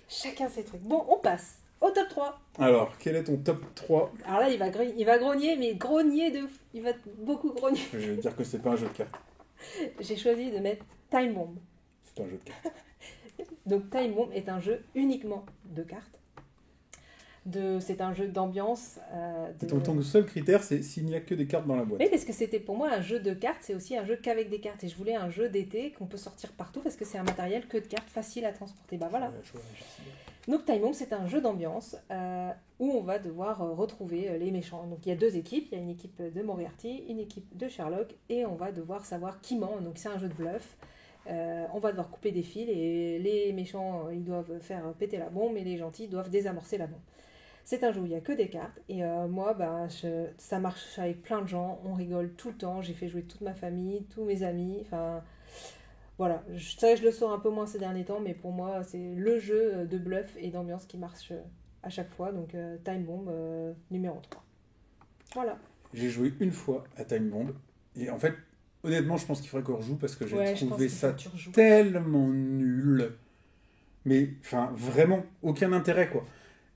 Chacun ses trucs. Bon, on passe au top 3. Alors, quel est ton top 3? Alors là, il va grogner, mais il va beaucoup grogner. Je vais dire que c'est pas un jeu de cartes. J'ai choisi de mettre Time Bomb. C'est un jeu de cartes. Donc Time Bomb est un jeu uniquement de cartes. C'est un jeu d'ambiance. Ton seul critère, c'est s'il n'y a que des cartes dans la boîte. Oui, parce que c'était pour moi un jeu de cartes, c'est aussi un jeu qu'avec des cartes. Et je voulais un jeu d'été qu'on peut sortir partout parce que c'est un matériel que de cartes facile à transporter. Voilà. Donc Time Bomb, c'est un jeu d'ambiance où on va devoir retrouver les méchants. Donc il y a 2 équipes, il y a une équipe de Moriarty, une équipe de Sherlock, et on va devoir savoir qui ment. Donc c'est un jeu de bluff. On va devoir couper des fils et les méchants ils doivent faire péter la bombe et les gentils doivent désamorcer la bombe. C'est un jeu où il n'y a que des cartes et moi ça marche avec plein de gens, on rigole tout le temps, j'ai fait jouer toute ma famille, tous mes amis, enfin voilà, je le sors un peu moins ces derniers temps, mais pour moi c'est le jeu de bluff et d'ambiance qui marche à chaque fois, donc Time Bomb numéro 3. Voilà. J'ai joué une fois à Time Bomb et en fait honnêtement je pense qu'il faudrait qu'on rejoue parce que j'ai trouvé ça tellement nul, mais enfin vraiment aucun intérêt quoi.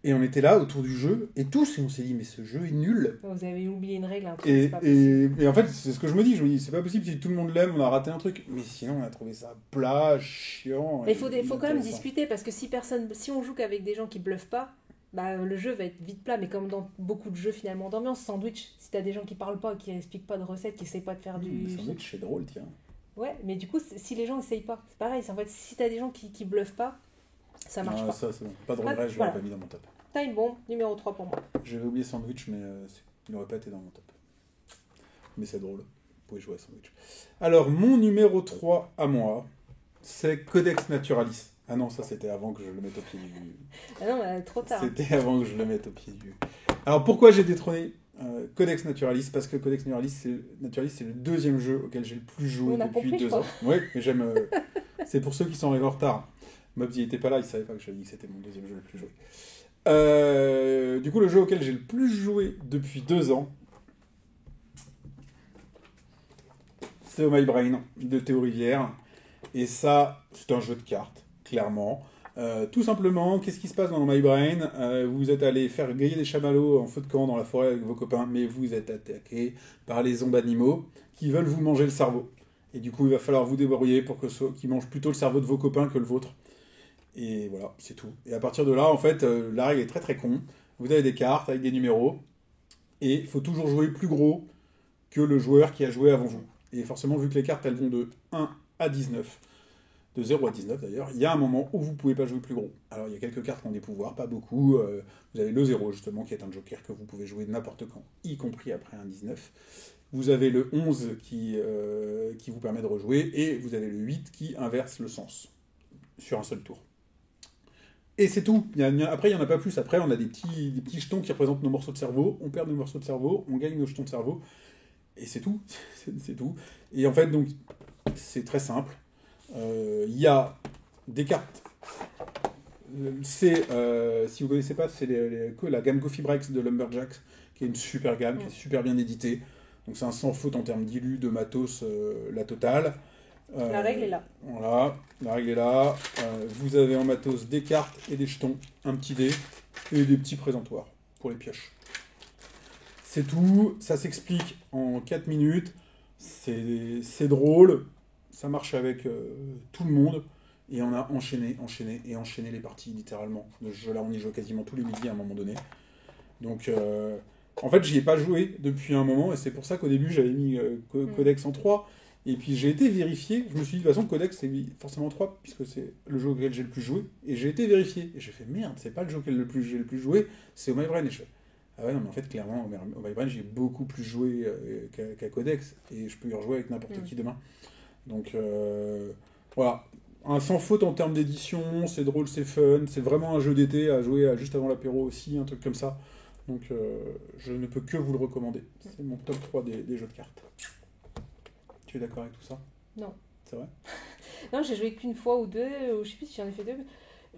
Et on était là autour du jeu, et tous, et on s'est dit, mais ce jeu est nul. Vous avez oublié une règle, et en fait, c'est ce que je me dis, c'est pas possible, si tout le monde l'aime, on a raté un truc. Mais sinon, on a trouvé ça plat, chiant. Mais il faut quand même discuter, parce que si on joue qu'avec des gens qui bluffent pas, le jeu va être vite plat, mais comme dans beaucoup de jeux finalement d'ambiance, sandwich, si t'as des gens qui parlent pas, qui expliquent pas de recettes, qui essayent pas de faire du... Sandwich, c'est drôle, tiens. Ouais, mais du coup, si les gens essayent pas, c'est pareil, en fait, si t'as des gens qui bluffent pas, ça marche pas. Ça, c'est bon. Pas de regret, je l'aurais pas mis dans mon top. Time Bomb, numéro 3 pour moi. J'avais oublié Sandwich, mais il n'aurait pas été dans mon top. Mais c'est drôle, vous pouvez jouer à Sandwich. Alors, mon numéro 3 à moi, c'est Codex Naturalis. Ah non, ça c'était avant que je le mette au pied du... Ah non, trop tard. C'était avant que je le mette au pied du... Alors, pourquoi j'ai détrôné Codex Naturalis? Parce que Codex Naturalis, c'est le 2e jeu auquel j'ai le plus joué depuis 2 ans. Oui, mais j'aime... c'est pour ceux qui sont arrivés en retard. Mobs, il était pas là, il savait pas que j'avais dit que c'était mon 2e jeu le plus joué. Du coup, le jeu auquel j'ai le plus joué depuis 2 ans, c'est Oh My Brain de Théo Rivière. Et ça, c'est un jeu de cartes, clairement. Tout simplement, qu'est-ce qui se passe dans My Brain? Vous êtes allé faire griller des chamallows en feu de camp dans la forêt avec vos copains, mais vous êtes attaqué par les zombies animaux qui veulent vous manger le cerveau. Et du coup, il va falloir vous débrouiller pour qu'ils mangent plutôt le cerveau de vos copains que le vôtre. Et voilà, c'est tout. Et à partir de là, en fait, la règle est très très con. Vous avez des cartes avec des numéros, et il faut toujours jouer plus gros que le joueur qui a joué avant vous. Et forcément, vu que les cartes, elles vont de 1 à 19, de 0 à 19 d'ailleurs, il y a un moment où vous ne pouvez pas jouer plus gros. Alors, il y a quelques cartes qui ont des pouvoirs, pas beaucoup. Vous avez le 0, justement, qui est un joker que vous pouvez jouer n'importe quand, y compris après un 19. Vous avez le 11 qui vous permet de rejouer, et vous avez le 8 qui inverse le sens sur un seul tour. Et c'est tout. Après, il n'y en a pas plus. Après, on a des petits jetons qui représentent nos morceaux de cerveau. On perd nos morceaux de cerveau, on gagne nos jetons de cerveau. Et c'est tout. C'est tout. Et en fait, donc, c'est très simple. Il y a des cartes. Si vous ne connaissez pas, c'est la gamme Coffee Breaks de Lumberjacks, qui est une super gamme, qui est super bien éditée. Donc c'est un sans faute en termes d'illus, de matos, la totale. La règle est là. Voilà, la règle est là. Vous avez en matos des cartes et des jetons, un petit dé et des petits présentoirs pour les pioches. C'est tout, ça s'explique en 4 minutes. C'est drôle, ça marche avec tout le monde. Et on a enchaîné les parties, littéralement. Ce jeu-là, on y joue quasiment tous les midis à un moment donné. Donc, en fait, j'y ai pas joué depuis un moment, et c'est pour ça qu'au début, j'avais mis Codex en 3. Et puis j'ai été vérifié, je me suis dit de toute façon Codex c'est forcément 3 puisque c'est le jeu auquel j'ai le plus joué, et j'ai été vérifié, et j'ai fait merde, c'est pas le jeu auquel j'ai le plus joué, c'est Oh My Brain, et je fais ah ouais non mais en fait clairement Oh My Brain j'ai beaucoup plus joué qu'à Codex, et je peux y rejouer avec n'importe qui demain. Donc voilà, un sans faute en termes d'édition, c'est drôle, c'est fun, c'est vraiment un jeu d'été à jouer juste avant l'apéro aussi, un truc comme ça. Donc je ne peux que vous le recommander, c'est mon top 3 des jeux de cartes. Tu es d'accord avec tout ça? Non. C'est vrai? Non, j'ai joué qu'une fois ou deux, ou je sais plus si j'en ai fait deux.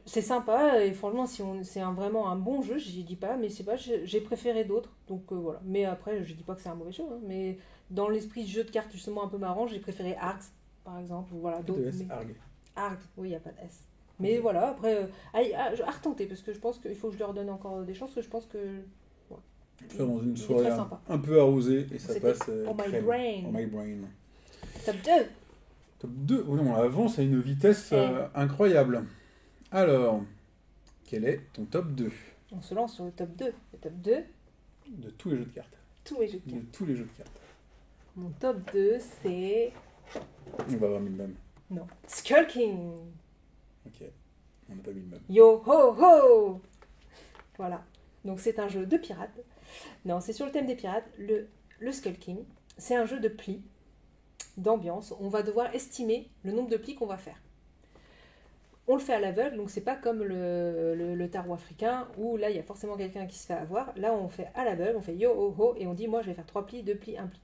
C'est sympa, et franchement, c'est vraiment un bon jeu, je dis pas, mais c'est pas, j'ai préféré d'autres, donc voilà. Mais après, je dis pas que c'est un mauvais jeu, hein, mais dans l'esprit de jeu de cartes justement un peu marrant, j'ai préféré Args, par exemple, ou voilà, d'autres. Arg. Args, oui, il n'y a pas de S. Mais voilà, après, à retenter, parce que je pense qu'il faut que je leur donne encore des chances, parce que je pense que... Faire dans une soirée un peu arrosée, et ça passe Oh My crème. Brain. Oh My Brain. Top 2. Top 2. Oh non, on avance à une vitesse incroyable. Alors, quel est ton top 2? On se lance sur le top 2. Le top 2. De tous les jeux de cartes. Tous les jeux de cartes. De tous les jeux de cartes. Mon top 2, c'est... On va avoir mis le même. Non. Skull King. Ok. On n'a pas mis le même. Yo ho ho. Voilà. Donc c'est un jeu de pirates. Non, c'est sur le thème des pirates. Le Skull King, c'est un jeu de plis, d'ambiance. On va devoir estimer le nombre de plis qu'on va faire. On le fait à l'aveugle, donc c'est pas comme le tarot africain où là il y a forcément quelqu'un qui se fait avoir. Là on fait à l'aveugle, on fait yo ho ho et on dit moi je vais faire 3 plis, 2 plis, 1 pli.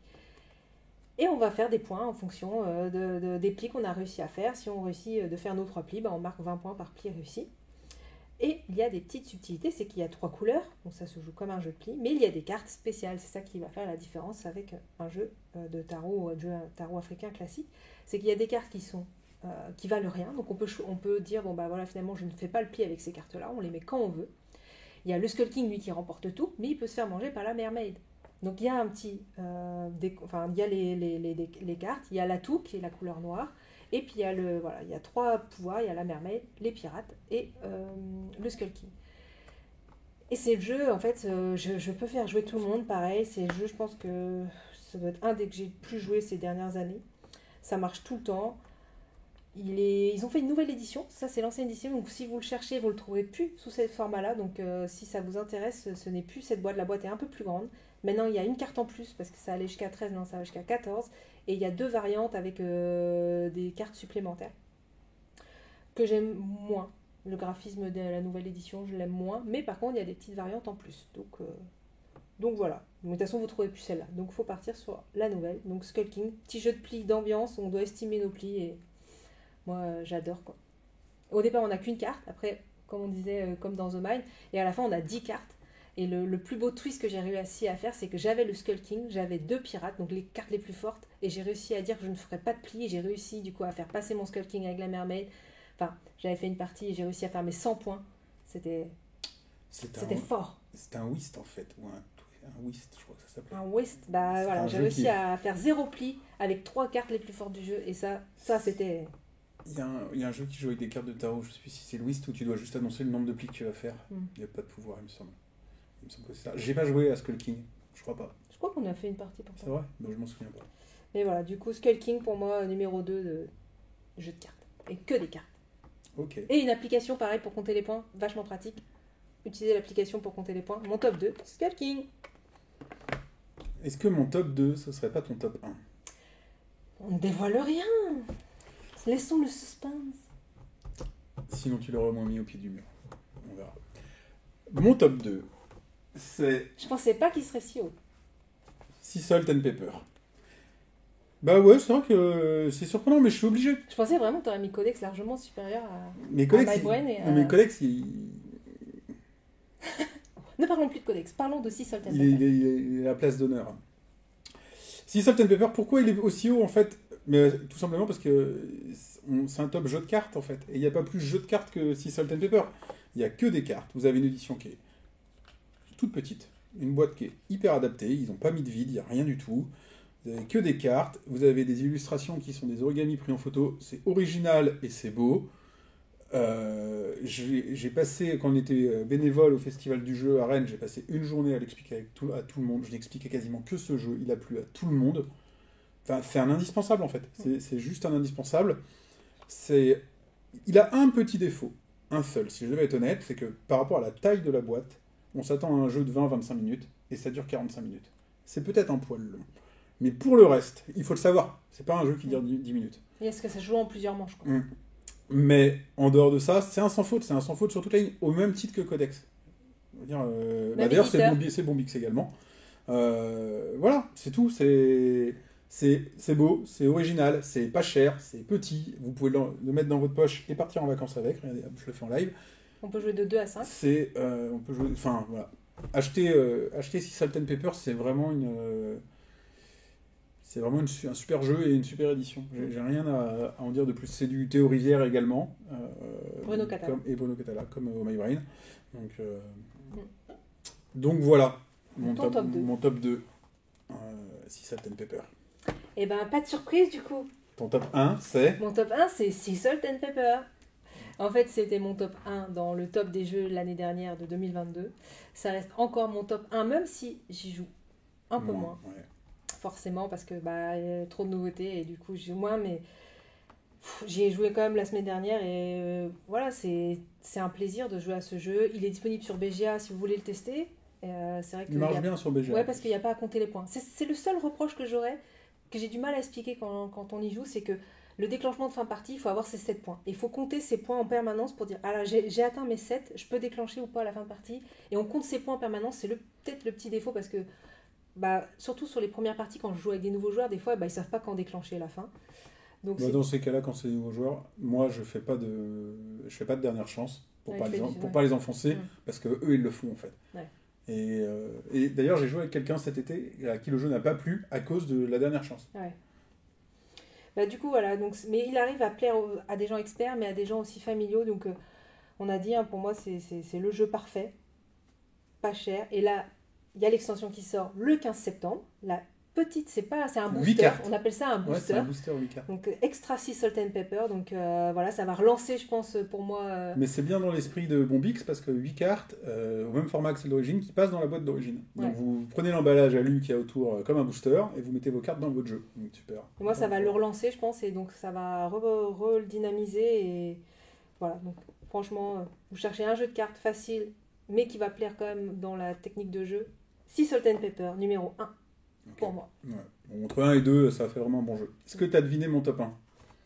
Et on va faire des points en fonction des plis qu'on a réussi à faire. Si on réussit de faire nos 3 plis, on marque 20 points par pli réussi. Et il y a des petites subtilités, c'est qu'il y a 3 couleurs, donc ça se joue comme un jeu de plis, mais il y a des cartes spéciales, c'est ça qui va faire la différence avec un jeu de tarot, un jeu tarot africain classique. C'est qu'il y a des cartes qui valent rien, donc on peut dire, bon bah voilà, finalement je ne fais pas le pli avec ces cartes-là, on les met quand on veut. Il y a le Skull King, lui, qui remporte tout, mais il peut se faire manger par la Mermaid. Donc il y a un petit... il y a les cartes, il y a l'atout, qui est la couleur noire, et puis il y a 3 pouvoirs, il y a la Mermaid, les pirates et le Skull King. Et c'est le jeu, en fait, je peux faire jouer tout le monde, pareil, c'est le jeu, je pense que ça doit être un des que j'ai le plus joué ces dernières années. Ça marche tout le temps. Ils ont fait une nouvelle édition, ça c'est l'ancienne édition, donc si vous le cherchez, vous ne le trouverez plus sous ce format-là, donc si ça vous intéresse, ce n'est plus cette boîte, la boîte est un peu plus grande. Maintenant il y a une carte en plus, parce que ça allait jusqu'à 13, non ça va jusqu'à 14, et il y a 2 variantes avec des cartes supplémentaires, que j'aime moins. Le graphisme de la nouvelle édition, je l'aime moins, mais par contre il y a des petites variantes en plus, donc voilà. Mais de toute façon vous ne trouvez plus celle-là, donc il faut partir sur la nouvelle, donc Skull King, petit jeu de plis d'ambiance, on doit estimer nos plis, et... moi, j'adore, quoi. Au départ, on n'a qu'une carte. Après, comme on disait, comme dans The Mind. Et à la fin, on a 10 cartes. Et le plus beau twist que j'ai réussi à faire, c'est que j'avais le Skull King, j'avais 2 pirates, donc les cartes les plus fortes, et j'ai réussi à dire que je ne ferais pas de pli, et j'ai réussi du coup à faire passer mon Skull King avec la Mermaid. Enfin, j'avais fait une partie et j'ai réussi à faire mes 100 points. C'était fort. C'était un whist en fait, ou un whist, je crois que ça s'appelait. Un whist, bah voilà, j'ai réussi à faire 0 pli avec 3 cartes les plus fortes du jeu, et ça c'était... Il y a un jeu qui joue avec des cartes de tarot, je sais plus si c'est le whist, où tu dois juste annoncer le nombre de plis que tu vas faire. Il n'y a pas de pouvoir, il me semble. Il me semble que c'est ça. J'ai pas joué à Skull King, je crois pas. Je crois qu'on a fait une partie pour ça. C'est vrai? Ben, je m'en souviens pas. Mais voilà, du coup, Skull King pour moi, numéro 2 de jeu de cartes. Et que des cartes. Ok. Et une application pareil pour compter les points, vachement pratique. Utiliser l'application pour compter les points. Mon top 2, Skull King. Est-ce que mon top 2, ce serait pas ton top 1? On ne dévoile rien. Laissons le suspense. Sinon, tu l'aurais au moins mis au pied du mur. On verra. Mon top 2, c'est Je pensais pas qu'il serait si haut. Sea Salt and Pepper. Bah ouais, c'est vrai que c'est surprenant, mais je suis obligé. Je pensais vraiment que tu aurais mis Codex largement supérieur Mes collègues, My Brain et à... mes collègues, Ne parlons plus de Codex, parlons de Sea Salt and il Pepper. est à la place d'honneur. Sea Salt and Pepper, pourquoi il est aussi haut en fait? Mais tout simplement parce que c'est un top jeu de cartes en fait. Et il n'y a pas plus jeu de cartes que Sea Salt and Pepper. Il n'y a que des cartes. Vous avez une édition qui est toute petite, une boîte qui est hyper adaptée, ils n'ont pas mis de vide, il n'y a rien du tout. Vous avez que des cartes, vous avez des illustrations qui sont des origamis pris en photo, c'est original et c'est beau. J'ai passé, quand on était bénévole au Festival du Jeu à Rennes, j'ai passé une journée à l'expliquer à tout le monde. Je n'expliquais quasiment que ce jeu, il a plu à tout le monde. Enfin, c'est un indispensable en fait, c'est juste un indispensable. Il a un petit défaut, un seul, si je devais être honnête, c'est que par rapport à la taille de la boîte, on s'attend à un jeu de 20-25 minutes, et ça dure 45 minutes. C'est peut-être un poil long. Mais pour le reste, il faut le savoir, c'est pas un jeu qui dure 10 minutes. Et est-ce que ça se joue en plusieurs manches quoi. Mais en dehors de ça, c'est un sans faute sur toute la ligne, au même titre que Codex. D'ailleurs, c'est Bombix également. Voilà, c'est tout, c'est beau, c'est original, c'est pas cher, c'est petit, vous pouvez le mettre dans votre poche et partir en vacances avec, regardez, je le fais en live. On peut jouer de 2 à 5. On peut jouer, enfin voilà. Acheter Sea Salt and Pepper, c'est vraiment un super jeu et une super édition. J'ai rien à en dire de plus. C'est du Théo Rivière également. Bruno Catala. Bruno Catala, comme au My Brain. Donc voilà, mon top 2, Sea Salt and Pepper. Et ben pas de surprise du coup. Ton top 1, c'est... Mon top 1, c'est Sea Salt and Pepper. En fait, c'était mon top 1 dans le top des jeux l'année dernière de 2022. Ça reste encore mon top 1, même si j'y joue un peu moins. Ouais. Forcément, parce que y a trop de nouveautés et du coup, j'y joue moins. Mais j'y ai joué quand même la semaine dernière et voilà, c'est un plaisir de jouer à ce jeu. Il est disponible sur BGA si vous voulez le tester. C'est vrai que il marche bien sur BGA. Ouais, parce qu'il n'y a pas à compter les points. C'est le seul reproche que j'aurais, que j'ai du mal à expliquer quand on y joue, c'est que le déclenchement de fin de partie, il faut avoir ses 7 points. Il faut compter ses points en permanence pour dire, ah là, j'ai atteint mes 7, je peux déclencher ou pas à la fin de partie. Et on compte ses points en permanence, c'est peut-être le petit défaut parce que, surtout sur les premières parties, quand je joue avec des nouveaux joueurs, des fois, ils ne savent pas quand déclencher à la fin. Donc, dans ces cas-là, quand c'est des nouveaux joueurs, moi, je fais pas de dernière chance pour pas les enfoncer, parce que eux, ils le font en fait. Ouais. Et d'ailleurs, j'ai joué avec quelqu'un cet été à qui le jeu n'a pas plu à cause de la dernière chance. Ouais. Du coup, voilà. Donc, mais il arrive à plaire à des gens experts, mais à des gens aussi familiaux. Donc, on a dit, pour moi, c'est le jeu parfait. Pas cher. Et là, il y a l'extension qui sort le 15 septembre. La petite, c'est un booster. On appelle ça un booster. Ouais, c'est un booster 8 cartes. Donc, extra Sea Salt and Pepper. Donc, voilà, ça va relancer, je pense, pour moi. Mais c'est bien dans l'esprit de Bombix parce que 8 cartes, au même format que celle d'origine, qui passent dans la boîte d'origine. Donc, vous prenez l'emballage alu qu'il y a autour comme un booster et vous mettez vos cartes dans votre jeu. Donc, super. Et moi, ça va le relancer, je pense, et donc ça va le dynamiser. Et voilà. Donc, franchement, vous cherchez un jeu de cartes facile, mais qui va plaire quand même dans la technique de jeu. Sea Salt and Pepper, numéro 1. Okay. Pour moi. Ouais. Bon, entre 1 et 2, ça fait vraiment un bon jeu. Est-ce que tu as deviné mon top 1?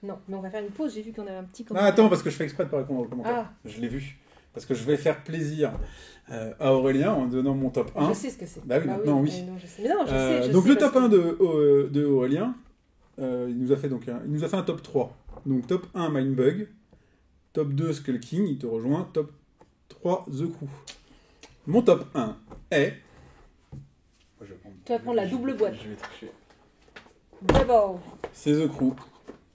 Non, mais on va faire une pause. J'ai vu qu'on avait un petit commentaire. Ah, attends, parce que je fais exprès de ne pas répondre aux commentaires. Ah. Je l'ai vu. Parce que je vais faire plaisir à Aurélien en donnant mon top 1. Je sais ce que c'est. Bah oui, maintenant, oui. Non, je sais. Mais non, je sais. Donc, le top 1 de Aurélien, il nous a fait un top 3. Donc, top 1, Mindbug. Top 2, Skull King, il te rejoint. Top 3, The Crew. Mon top 1 est... Tu vas prendre la double boîte. Je vais tricher. D'abord. C'est The Crew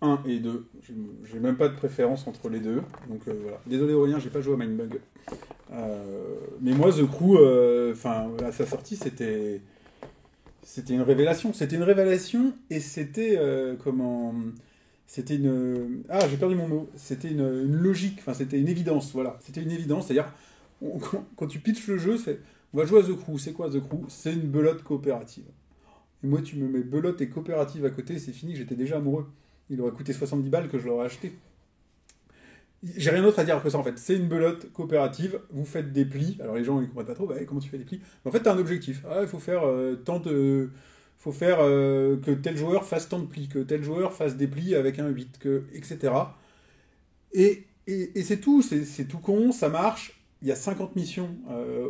1 et 2. J'ai même pas de préférence entre les deux. Donc voilà. Désolé Aurélien, j'ai pas joué à Mindbug. Mais moi, The Crew, à sa sortie, c'était une révélation. C'était une révélation et c'était C'était une... Ah, j'ai perdu mon mot. C'était une logique. Enfin, c'était une évidence. Voilà. C'était une évidence. C'est-à-dire, quand tu pitches le jeu, on va jouer à The Crew. C'est quoi The Crew? C'est une belote coopérative. Et moi, tu me mets belote et coopérative à côté, c'est fini. J'étais déjà amoureux. Il aurait coûté 70 balles que je l'aurais acheté. J'ai rien d'autre à dire que ça, en fait. C'est une belote coopérative. Vous faites des plis. Alors, les gens, ils comprennent pas trop. Bah, comment tu fais des plis? Mais en fait, tu as un objectif. Ah, il faut faire faut faire que tel joueur fasse tant de plis, que tel joueur fasse des plis avec un 8, etc. Et c'est tout, c'est tout con, ça marche. Il y a 50 missions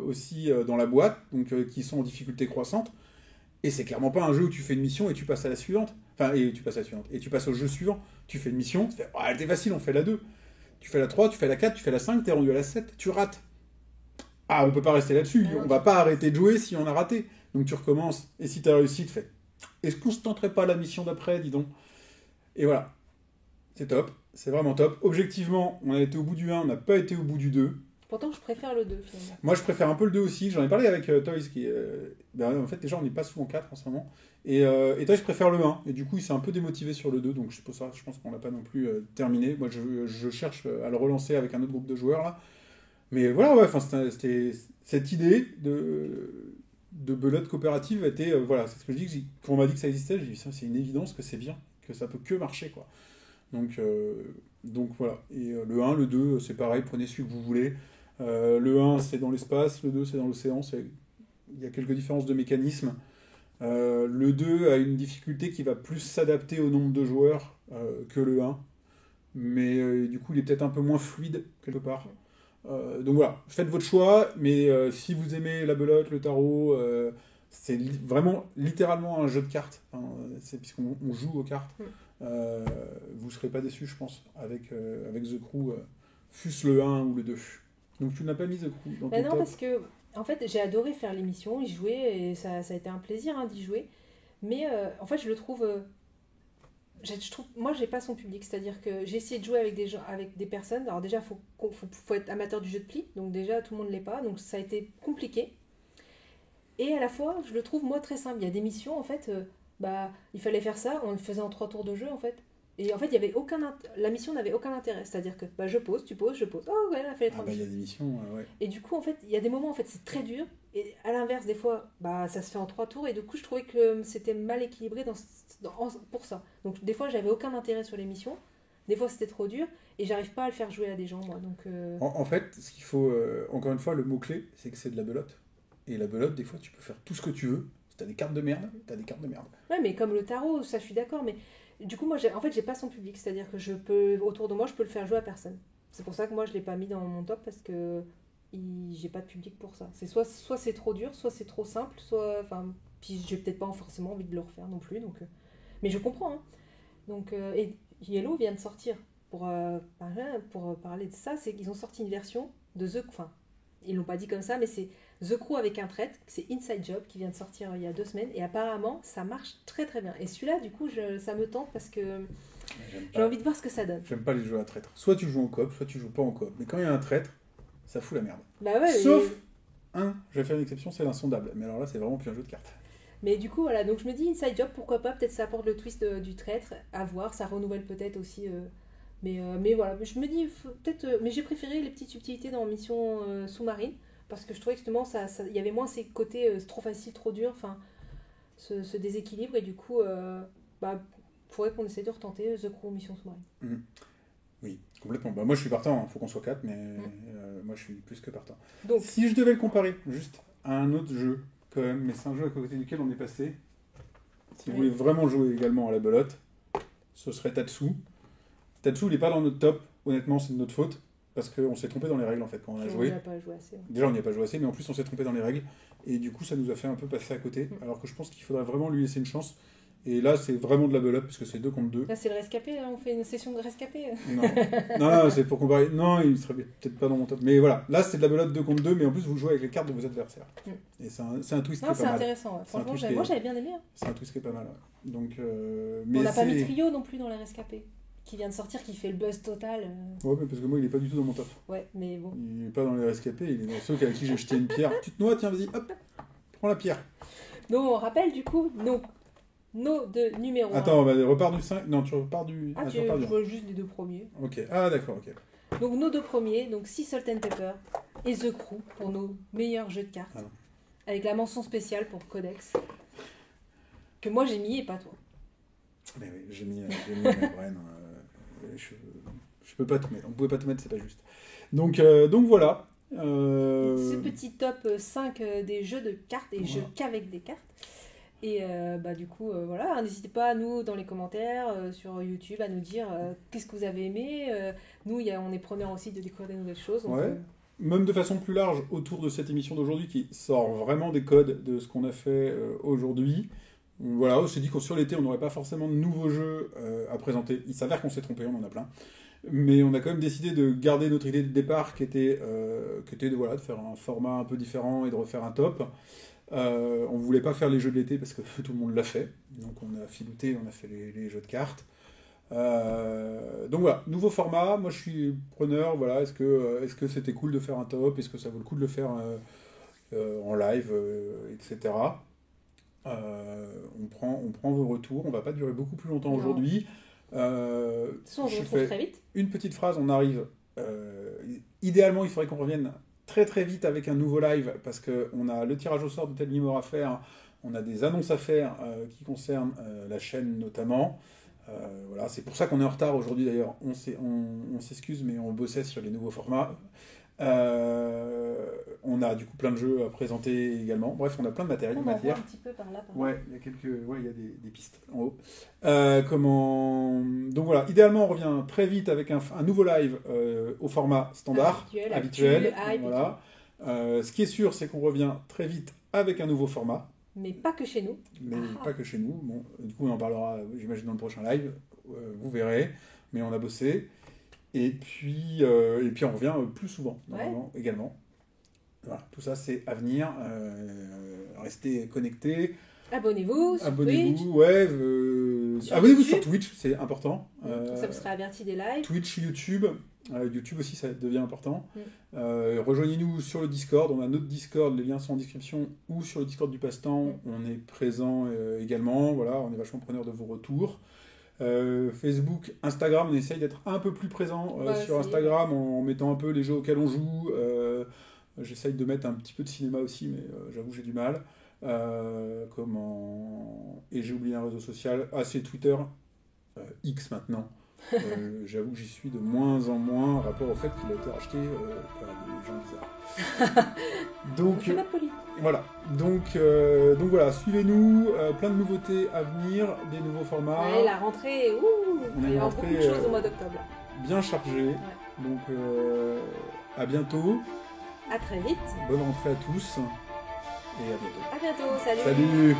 aussi dans la boîte, donc qui sont en difficulté croissante. Et c'est clairement pas un jeu où tu fais une mission et tu passes à la suivante. Enfin, et tu passes à la suivante. Et tu passes au jeu suivant. Tu fais une mission, tu fais, oh, elle était facile, on fait la 2. Tu fais la 3, tu fais la 4, tu fais la 5, t'es rendu à la 7, tu rates. Ah, on peut pas rester là-dessus. On va pas arrêter de jouer si on a raté. Donc tu recommences. Et si tu as réussi, tu fais. Est-ce qu'on se tenterait pas la mission d'après, dis donc? Et voilà. C'est top. C'est vraiment top. Objectivement, on a été au bout du 1, on n'a pas été au bout du 2. Pourtant, je préfère le 2, finalement. Moi, je préfère un peu le 2 aussi. J'en ai parlé avec Toys, qui en fait, déjà, on n'est pas sous en 4 en ce moment. Et Toys préfère le 1. Et du coup, il s'est un peu démotivé sur le 2. Donc, c'est pour ça, je pense qu'on l'a pas non plus terminé. Moi, je cherche à le relancer avec un autre groupe de joueurs, là. Mais voilà, ouais, c'était cette idée de belote coopérative était, voilà, c'est ce que je dis, quand on m'a dit que ça existait, j'ai dit, ça, c'est une évidence que c'est bien, que ça peut que marcher, quoi. Donc voilà. Et le 1, le 2, c'est pareil, prenez celui que vous voulez. Le 1, c'est dans l'espace, le 2, c'est dans l'océan, il y a quelques différences de mécanisme. Le 2 a une difficulté qui va plus s'adapter au nombre de joueurs que le 1. Mais du coup, il est peut-être un peu moins fluide, quelque part. Donc voilà, faites votre choix, mais si vous aimez la belote, le tarot, c'est vraiment littéralement un jeu de cartes, hein, puisqu'on joue aux cartes. Vous ne serez pas déçus, je pense, avec The Crew, fût-ce le 1 ou le 2. Donc tu n'as pas mis The Crew dans ton top? Non, parce que en fait, j'ai adoré faire l'émission, y jouer, et ça a été un plaisir d'y jouer. Mais en fait, je le trouve... moi, j'ai pas son public, c'est-à-dire que j'ai essayé de jouer avec des gens, avec des personnes. Alors déjà, faut être amateur du jeu de pli, donc déjà tout le monde l'est pas, donc ça a été compliqué. Et à la fois, je le trouve moi très simple. Il y a des missions en fait, il fallait faire ça, on le faisait en 3 tours de jeu en fait. Et en fait, il y avait la mission n'avait aucun intérêt, c'est-à-dire que je pose, tu poses, je pose. Oh ouais, on a fait les 30 il y a des missions, ouais. Et du coup, en fait, il y a des moments en fait, c'est très dur. Et à l'inverse, des fois, ça se fait en 3 tours. Et du coup, je trouvais que c'était mal équilibré pour ça. Donc, des fois, j'avais aucun intérêt sur les missions. Des fois, c'était trop dur. Et j'arrive pas à le faire jouer à des gens, moi. Donc, en fait, ce qu'il faut, encore une fois, le mot-clé, c'est que c'est de la belote. Et la belote, des fois, tu peux faire tout ce que tu veux. Si t'as des cartes de merde, t'as des cartes de merde. Ouais, mais comme le tarot, ça, je suis d'accord. Mais du coup, moi, j'ai pas son public. C'est-à-dire que autour de moi, je peux le faire jouer à personne. C'est pour ça que moi, je l'ai pas mis dans mon top parce que j'ai pas de public pour ça. C'est soit c'est trop dur, soit c'est trop simple, puis j'ai peut-être pas forcément envie de le refaire non plus. Donc, mais je comprends. Hein. Donc, et Yellow vient de sortir pour parler de ça, c'est qu'ils ont sorti une version de ils l'ont pas dit comme ça, mais c'est The Crew avec un traître, c'est Inside Job qui vient de sortir il y a 2 semaines et apparemment ça marche très très bien. Et celui-là, du coup, ça me tente parce que j'ai envie de voir ce que ça donne. J'aime pas les jeux à traître. Soit tu joues en coop, soit tu joues pas en coop. Mais quand il y a un traître, ça fout la merde. Bah ouais, sauf je vais faire une exception, c'est l'insondable. Mais alors là, c'est vraiment plus un jeu de cartes. Mais du coup, voilà, donc je me dis Inside Job, pourquoi pas, peut-être ça apporte le twist du traître, à voir, ça renouvelle peut-être aussi. Mais voilà, je me dis peut-être. Mais j'ai préféré les petites subtilités dans Mission Sous-Marine, parce que je trouvais que justement, il y avait moins ces côtés trop facile, trop dur, enfin, ce déséquilibre, et du coup, faudrait qu'on essaie de retenter The Crew Mission Sous-Marine. Oui, complètement. Moi, je suis partant, il faut qu'on soit 4, mais moi, je suis plus que partant. Donc, si je devais le comparer juste à un autre jeu, quand même, mais c'est un jeu à côté duquel on est passé, si vous voulez vraiment jouer également à la belote, ce serait Tatsu. Tatsu, il n'est pas dans notre top, honnêtement, c'est de notre faute, parce qu'on s'est trompé dans les règles, en fait, quand on a joué. On n'y a pas joué assez. Déjà, on n'y a pas joué assez, mais en plus, on s'est trompé dans les règles, et du coup, ça nous a fait un peu passer à côté, alors que je pense qu'il faudrait vraiment lui laisser une chance. Et là, c'est vraiment de la belote, parce que c'est 2 contre 2. Là, c'est le rescapé, hein, on fait une session de rescapé. Non, non, c'est pour comparer. Non, il serait peut-être pas dans mon top. Mais voilà, là, c'est de la belote 2 contre 2, mais en plus, vous jouez avec les cartes de vos adversaires. Et c'est un twist qui Non, est c'est pas mal. intéressant. Ouais. C'est un Franchement, twist moi, j'avais bien aimé. Hein. C'est un twist qui est pas mal. Ouais. Donc, on n'a pas mis Trio non plus dans les rescapés, qui vient de sortir, qui fait le buzz total. Ouais, mais parce que moi, il est pas du tout dans mon top. Ouais, mais bon. Il est pas dans les rescapés, il est dans ceux avec qui j'ai jeté une pierre. Tu te noies, tiens, vas-y, hop, prends la pierre. Donc, on rappelle du coup nos deux numéros. Attends, bah, repars du 5. Non, tu repars du. Ah, tu vois juste les 2 premiers. Ok, ah d'accord, ok. Donc, nos 2 premiers, donc Sea Salt and Pepper et The Crew pour nos meilleurs jeux de cartes. Ah non. Avec la mention spéciale pour Codex. Que moi j'ai mis et pas toi. Mais oui, j'ai mis Bren. Je peux pas tout mettre. On pouvait pas tout mettre, c'est pas juste. Donc voilà. Ce petit top 5 des jeux de cartes et jeux qu'avec des cartes. Et du coup, voilà, n'hésitez pas à nous, dans les commentaires, sur YouTube, à nous dire qu'est-ce que vous avez aimé. Nous, on est preneurs aussi de découvrir des nouvelles choses. Donc, même de façon plus large, autour de cette émission d'aujourd'hui, qui sort vraiment des codes de ce qu'on a fait aujourd'hui. Voilà, on s'est dit que sur l'été, on n'aurait pas forcément de nouveaux jeux à présenter. Il s'avère qu'on s'est trompé, on en a plein. Mais on a quand même décidé de garder notre idée de départ, qui était de faire un format un peu différent et de refaire un top. On voulait pas faire les jeux de l'été parce que tout le monde l'a fait. Donc on a filouté, on a fait les jeux de cartes. Donc voilà, nouveau format. Moi je suis preneur. Voilà, est-ce que c'était cool de faire un top? Est-ce que ça vaut le coup de le faire en live, etc. On prend vos retours. On va pas durer beaucoup plus longtemps aujourd'hui. on se retrouve très vite. Une petite phrase, on arrive. Idéalement, il faudrait qu'on revienne très très vite avec un nouveau live parce qu'on a le tirage au sort de Telmimor à faire, on a des annonces à faire qui concernent la chaîne notamment. Voilà, c'est pour ça qu'on est en retard aujourd'hui d'ailleurs. On s'excuse, mais on bossait sur les nouveaux formats. On a du coup plein de jeux à présenter également. Bref, on a plein de matériel. On en voit un petit peu par là. Ouais, il y a des pistes en haut. Donc voilà, idéalement on revient très vite avec un nouveau live au format standard, habituel. Voilà. Ce qui est sûr, c'est qu'on revient très vite avec un nouveau format. Mais pas que chez nous. Pas que chez nous. Bon, du coup, on en parlera, j'imagine, dans le prochain live. Vous verrez. Mais on a bossé. Et puis on revient plus souvent, normalement, également. Voilà, tout ça, c'est à venir. Restez connectés. Abonnez-vous sur Twitch. Abonnez-vous sur Twitch, c'est important. Ça vous sera averti des lives. Twitch, YouTube. YouTube aussi, ça devient important. Rejoignez-nous sur le Discord. On a notre Discord, les liens sont en description, ou sur le Discord du Passe-Temps. On est présent également. Voilà, on est vachement preneur de vos retours. Facebook, Instagram, on essaye d'être un peu plus présent sur Instagram en mettant un peu les jeux auxquels on joue. J'essaye de mettre un petit peu de cinéma aussi, mais j'avoue j'ai du mal. Et j'ai oublié un réseau social. Ah, c'est Twitter, X maintenant. J'avoue que j'y suis de moins en moins, rapport au fait qu'il a été racheté par des gens bizarres. Donc voilà. Donc voilà, suivez-nous, plein de nouveautés à venir, des nouveaux formats. Ouais, la rentrée, il va y avoir beaucoup de choses au mois d'octobre. Bien chargé. Ouais. Donc à bientôt. À très vite. Bonne rentrée à tous. Et à bientôt. À bientôt, salut. Salut.